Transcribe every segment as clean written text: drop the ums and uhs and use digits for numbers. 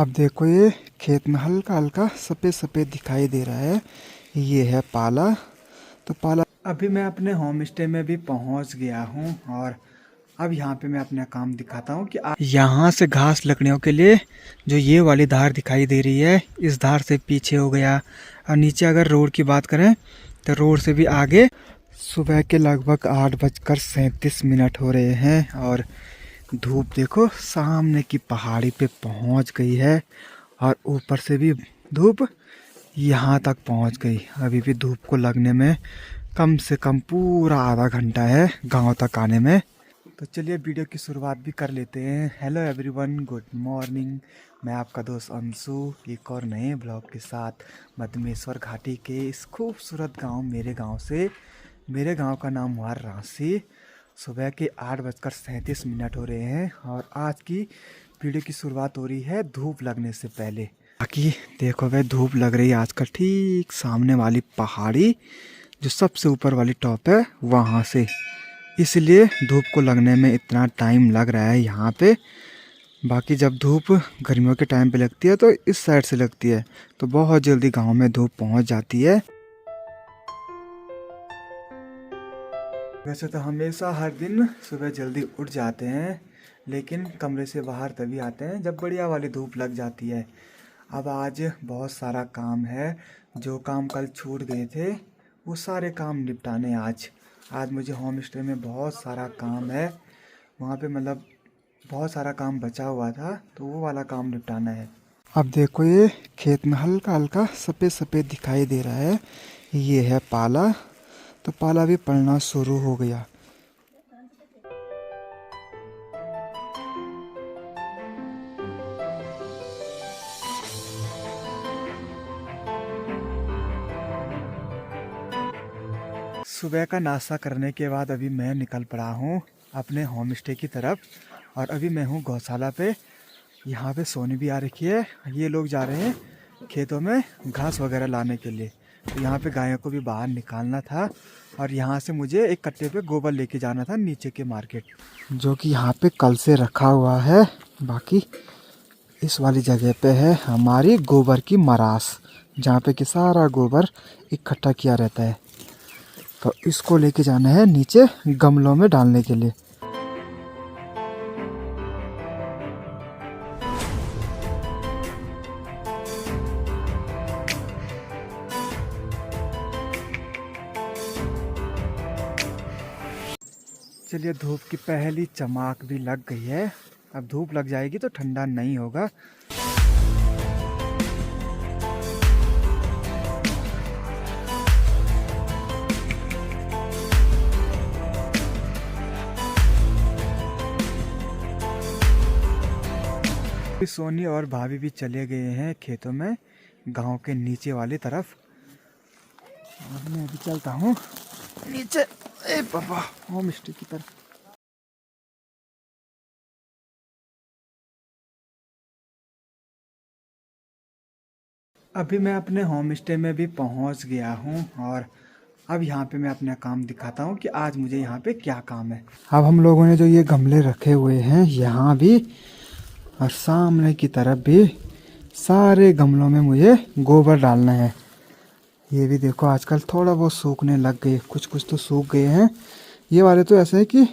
अब देखो ये खेत में हल्का हल्का सफ़ेद सफ़ेद दिखाई दे रहा है। ये है पाला। तो पाला अभी मैं अपने होम स्टे में भी पहुंच गया हूं और अब यहाँ पे मैं अपना काम दिखाता हूँ कि यहाँ से घास लकड़ियों के लिए जो ये वाली धार दिखाई दे रही है, इस धार से पीछे हो गया। और नीचे अगर रोड की बात करें तो रोड से भी आगे। सुबह के लगभग 8:37 हो रहे हैं और धूप देखो सामने की पहाड़ी पे पहुंच गई है और ऊपर से भी धूप यहाँ तक पहुंच गई। अभी भी धूप को लगने में कम से कम पूरा आधा घंटा है गांव तक आने में। तो चलिए वीडियो की शुरुआत भी कर लेते हैं। Hello everyone, good morning. मैं आपका दोस्त अंशु एक और नए ब्लॉग के साथ मधमेश्वर घाटी के इस खूबसूरत गांव मेरे गांव का नाम हुआ रांसी। सुबह के 8:37 हो रहे हैं और आज की वीडियो की शुरुआत हो रही है धूप लगने से पहले। बाकी देखो भाई, धूप लग रही है आजकल ठीक सामने वाली पहाड़ी जो सबसे ऊपर वाली टॉप है वहाँ से, इसलिए धूप को लगने में इतना टाइम लग रहा है यहाँ पे। बाकी जब धूप गर्मियों के टाइम पे लगती है तो इस साइड से लगती है, तो बहुत जल्दी गांव में धूप पहुँच जाती है। वैसे तो हमेशा हर दिन सुबह जल्दी उठ जाते हैं, लेकिन कमरे से बाहर तभी आते हैं जब बढ़िया वाली धूप लग जाती है। अब आज बहुत सारा काम है, जो काम कल छूट गए थे वो सारे काम निपटाने आज मुझे होम स्टे में बहुत सारा काम है। वहाँ पे मतलब बहुत सारा काम बचा हुआ था, तो वो वाला काम निपटाना है। अब देखो ये खेत में हल्का हल्का सफ़ेद सफ़ेद दिखाई दे रहा है। ये है पाला। तो पाला भी पड़ना शुरू हो गया। सुबह का नाश्ता करने के बाद अभी मैं निकल पड़ा हूँ अपने होम स्टे की तरफ और अभी मैं हूँ गौशाला पे। यहाँ पे सोनी भी आ रखी है। ये लोग जा रहे हैं खेतों में घास वगैरह लाने के लिए। तो यहाँ पे गायों को भी बाहर निकालना था और यहाँ से मुझे एक कट्टे पे गोबर लेके जाना था नीचे के मार्केट, जो कि यहाँ पे कल से रखा हुआ है। बाकी इस वाली जगह पे है हमारी गोबर की मरास, जहाँ पे कि सारा गोबर इकट्ठा किया रहता है। तो इसको लेके जाना है नीचे गमलों में डालने के लिए। चलिए धूप की पहली चमक भी लग गई है। अब धूप लग जाएगी तो ठंडा नहीं होगा। सोनी और भाभी भी चले गए हैं खेतों में गांव के नीचे वाली तरफ। और मैं भी चलता हूँ नीचे पापा होम स्टे की तरफ। अभी मैं अपने होम स्टे में भी पहुंच गया हूं और अब यहाँ पे मैं अपना काम दिखाता हूँ कि आज मुझे यहाँ पे क्या काम है। अब हम लोगों ने जो ये गमले रखे हुए हैं यहाँ भी और सामने की तरफ भी, सारे गमलों में मुझे गोबर डालना है। ये भी देखो आजकल थोड़ा बहुत सूखने लग गए, कुछ तो सूख गए हैं। ये वाले तो ऐसे हैं कि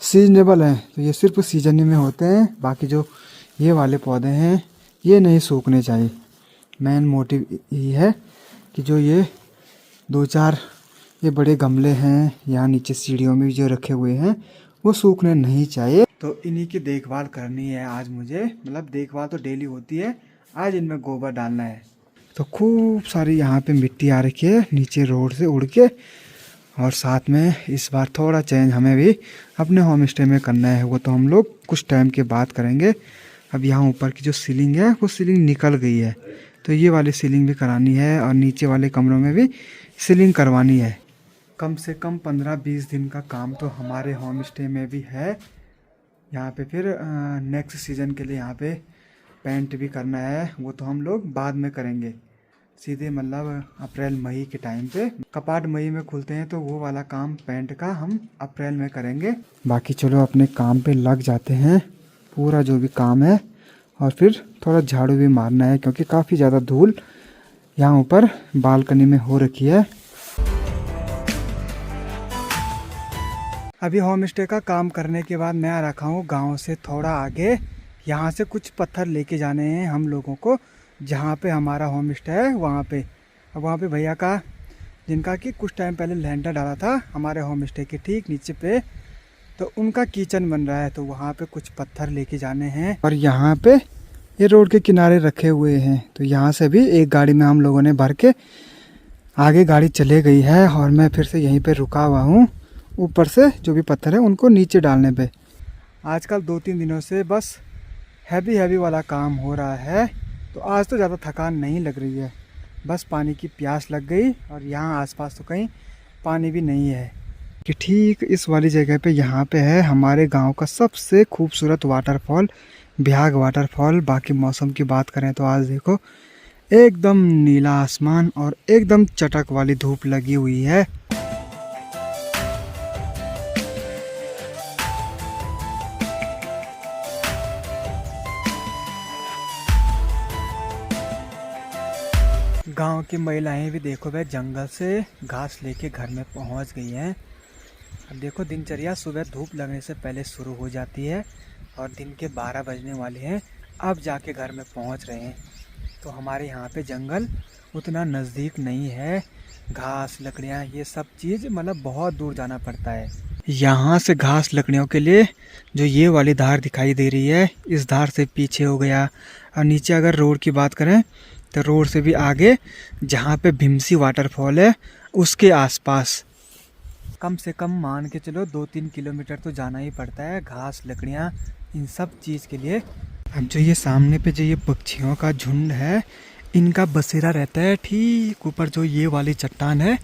सीजनेबल हैं, तो ये सिर्फ सीजन में होते हैं। बाकी जो ये वाले पौधे हैं ये नहीं सूखने चाहिए। मेन मोटिव ये है कि जो ये 2-4 ये बड़े गमले हैं यहाँ नीचे सीढ़ियों में जो रखे हुए हैं वो सूखने नहीं चाहिए। तो इन्हीं की देखभाल करनी है आज मुझे, मतलब देखभाल तो डेली होती है, आज इनमें गोबर डालना है। तो खूब सारी यहाँ पे मिट्टी आ रखी है नीचे रोड से उड़ के। और साथ में इस बार थोड़ा चेंज हमें भी अपने होम स्टे में करना है, वो तो हम लोग कुछ टाइम के बाद करेंगे। अब यहाँ ऊपर की जो सीलिंग है वो सीलिंग निकल गई है, तो ये वाली सीलिंग भी करानी है और नीचे वाले कमरों में भी सीलिंग करवानी है। कम से कम 15-20 दिन का काम तो हमारे होम स्टे में भी है यहाँ पे। फिर नेक्स्ट सीज़न के लिए यहाँ पे पेंट भी करना है, वो तो हम लोग बाद में करेंगे, सीधे मतलब अप्रैल मई के टाइम पे। कपाट मई में खुलते हैं तो वो वाला काम पेंट का हम अप्रैल में करेंगे। बाकी चलो अपने काम पे लग जाते हैं, पूरा जो भी काम है और फिर थोड़ा झाड़ू भी मारना है क्योंकि काफ़ी ज़्यादा धूल यहाँ ऊपर बालकनी में हो रखी है। अभी होम स्टे का काम करने के बाद मैं आ रखा हूँ गांव से थोड़ा आगे। यहाँ से कुछ पत्थर लेके जाने हैं हम लोगों को, जहाँ पे हमारा होम स्टे है वहाँ पे। अब वहाँ पे भैया का, जिनका कि कुछ टाइम पहले लैंटर डाला था हमारे होम स्टे के ठीक नीचे पे, तो उनका किचन बन रहा है, तो वहाँ पे कुछ पत्थर लेके जाने हैं। और यहाँ पे ये रोड के किनारे रखे हुए हैं, तो यहाँ से भी एक गाड़ी में हम लोगों ने भर के आगे गाड़ी चले गई है और मैं फिर से यहीं पे रुका हुआ हूँ, ऊपर से जो भी पत्थर है उनको नीचे डालने पे। आजकल 2-3 दिनों से बस हैवी वाला काम हो रहा है, तो आज तो ज़्यादा थकान नहीं लग रही है, बस पानी की प्यास लग गई। और यहाँ आसपास तो कहीं पानी भी नहीं है कि ठीक इस वाली जगह पे यहाँ पे है हमारे गांव का सबसे खूबसूरत वाटरफॉल, बिहाग वाटरफॉल। बाकी मौसम की बात करें तो आज देखो एकदम नीला आसमान और एकदम चटक वाली धूप लगी हुई है। गांव की महिलाएं भी देखो भाई जंगल से घास लेके घर में पहुंच गई हैं। अब देखो दिनचर्या सुबह धूप लगने से पहले शुरू हो जाती है और दिन के 12 बजने वाले हैं, अब जाके घर में पहुंच रहे हैं। तो हमारे यहाँ पे जंगल उतना नज़दीक नहीं है, घास लकड़ियाँ ये सब चीज़ मतलब बहुत दूर जाना पड़ता है। यहाँ से घास लकड़ियों के लिए जो ये वाली धार दिखाई दे रही है, इस धार से पीछे हो गया। और नीचे अगर रोड की बात करें तो रोड से भी आगे जहाँ पे भीमसी वाटरफॉल है उसके आसपास कम से कम मान के चलो 2-3 किलोमीटर तो जाना ही पड़ता है घास लकड़ियाँ इन सब चीज़ के लिए। अब जो ये सामने पे जो ये पक्षियों का झुंड है, इनका बसेरा रहता है ठीक ऊपर जो ये वाली चट्टान है,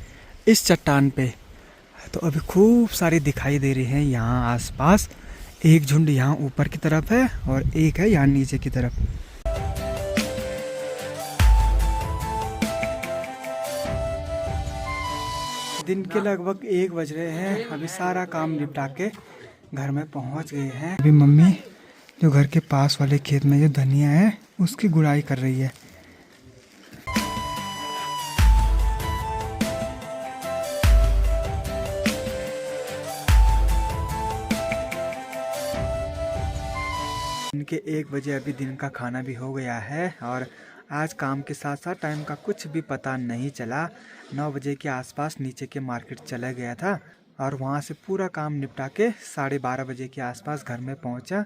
इस चट्टान पे। तो अभी खूब सारी दिखाई दे रही हैं यहाँ आसपास। एक झुंड यहाँ ऊपर की तरफ है और एक है यहाँ नीचे की तरफ। दिन के लगभग 1 बज रहे हैं, अभी सारा काम निपटा के घर में पहुंच गए हैं। अभी मम्मी जो घर के पास वाले खेत में जो धनिया है उसकी गुड़ाई कर रही है। दिन के 1 बजे अभी दिन का खाना भी हो गया है और आज काम के साथ साथ टाइम का कुछ भी पता नहीं चला। 9 बजे के आसपास नीचे के मार्केट चला गया था और वहाँ से पूरा काम निपटा के 12:30 बजे के आसपास घर में पहुँचा।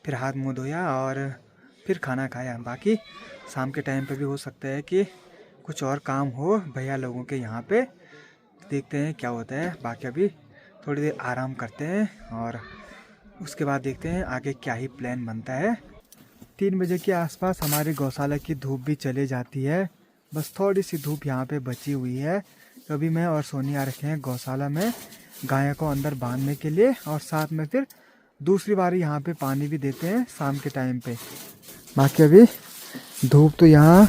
फिर हाथ मुँह धोया और फिर खाना खाया। बाकी शाम के टाइम पे भी हो सकता है कि कुछ और काम हो भैया लोगों के यहाँ पे, देखते हैं क्या होता है। बाकी अभी थोड़ी देर आराम करते हैं और उसके बाद देखते हैं आगे क्या ही प्लान बनता है। 3 बजे के आसपास हमारी गौशाला की धूप भी चले जाती है, बस थोड़ी सी धूप यहाँ पे बची हुई है। तो अभी मैं और सोनी आ रखे हैं गौशाला में गायों को अंदर बांधने के लिए और साथ में फिर दूसरी बार यहाँ पे पानी भी देते हैं शाम के टाइम पे। बाकी अभी धूप तो यहाँ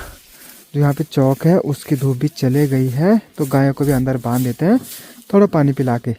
जो यहाँ पे चौक है उसकी धूप भी चले गई है, तो गायों को भी अंदर बांध देते हैं थोड़ा पानी पिला के।